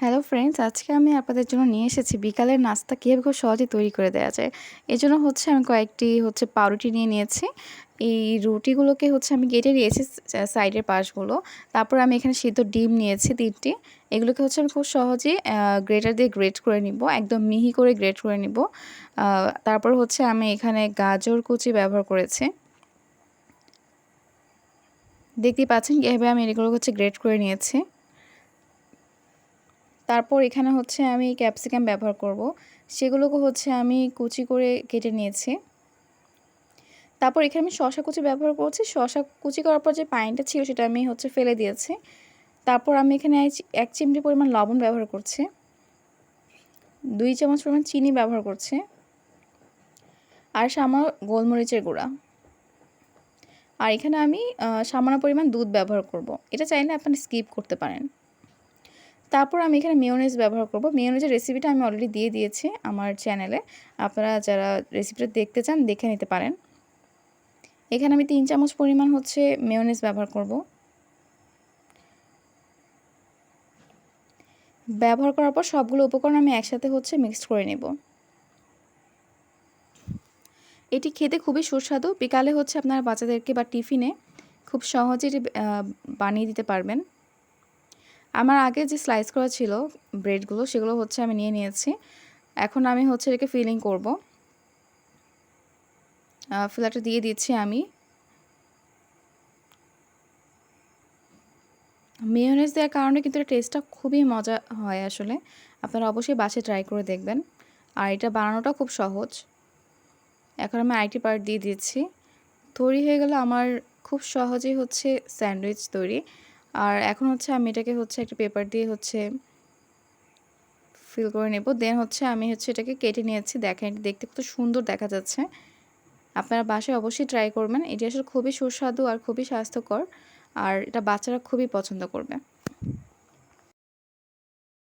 Hello friends, আজকে আমি আপনাদের জন্য নিয়ে এসেছি বিকালের নাস্তা কীভাবে খুব সহজে তৈরি করে দেওয়া যায়। এজন্য আমি কয়েকটি পাউরুটি নিয়ে নিয়েছি। এই রুটিগুলোকে আমি কেটে নিয়েছি সাইডের পাশগুলো। তারপর আমি এখানে সিদ্ধ ডিম নিয়েছি ৩ টি। এগুলোকে আমি খুব সহজেই গ্রেটার দিয়ে গ্রেট করে নিব। একদম মিহি করে গ্রেট করে নিব। তারপর আমি এখানে গাজর কুচি ব্যবহার করেছি। দেখতেই পাচ্ছেন কীভাবে আমি এগুলো গ্রেট করে নিয়েছি। তারপর এখানে আমি ক্যাপসিকাম ব্যবহার করব। সেগুলোকে আমি কুচি করে কেটে নিয়েছি। তারপর এখানে আমি শসা কুচি ব্যবহার করছি। শসা কুচি করার পর যে পানিটা ছিল সেটা আমি ফেলে দিয়েছি। তারপর আমি এখানে ১ চিমটি পরিমাণ লবণ ব্যবহার করছি। ২ চামচ পরিমাণ চিনি ব্যবহার করছি। আর সামান্য গোলমরিচের গুঁড়া। আর এখানে আমি সামান্য পরিমাণ দুধ ব্যবহার করব। এটা চাইলে আপনি স্কিপ করতে পারেন। তারপর আমি এখানে মেয়োনিজ ব্যবহার করব। মেয়োনিজের রেসিপিটা আমি অলরেডি দিয়ে দিয়েছি আমার চ্যানেলে। আপনারা যারা রেসিপিটা দেখতে চান দেখে নিতে পারেন। এখানে আমি ৩ চামচ পরিমাণ মেয়োনিজ ব্যবহার করব। ব্যবহার করার পর সবগুলো উপকরণ আমি একসাথে মিক্সড করে নেব। এটি খেতে খুবই সুস্বাদু। বিকালে আপনারা বাচ্চাদেরকে বা টিফিনে খুব সহজে এটি বানিয়ে দিতে পারবেন। আমার আগে যে স্লাইস করা ছিল ব্রেডগুলো সেগুলো আমি নিয়ে নিয়েছি। এখন আমি এটাকে ফিলিং করব। ফিলারটা দিয়ে দিচ্ছি আমি। মেয়োনিজ দেওয়ার কারণে কিন্তু এর টেস্টটা খুবই মজা হয় আসলে। আপনারা অবশ্যই বাসায় ট্রাই করে দেখবেন। আর এটা বানানোটা খুব সহজ। এখন আমি আরেকটি পার্ট দিয়ে দিচ্ছি। তৈরি হয়ে গেল আমার খুব সহজেই স্যান্ডউইচ তৈরি। আর এখন আমি এটাকে একটা পেপার দিয়ে ফিল করে নেব। দেন আমি এটাকে কেটে নিয়েছি। দেখেন দেখতে কত সুন্দর দেখা যাচ্ছে। আপনারা বাসায় অবশ্যই ট্রাই করবেন। এটি আসলে খুবই সুস্বাদু আর খুবই স্বাস্থ্যকর। আর এটা বাচ্চারা খুবই পছন্দ করবে।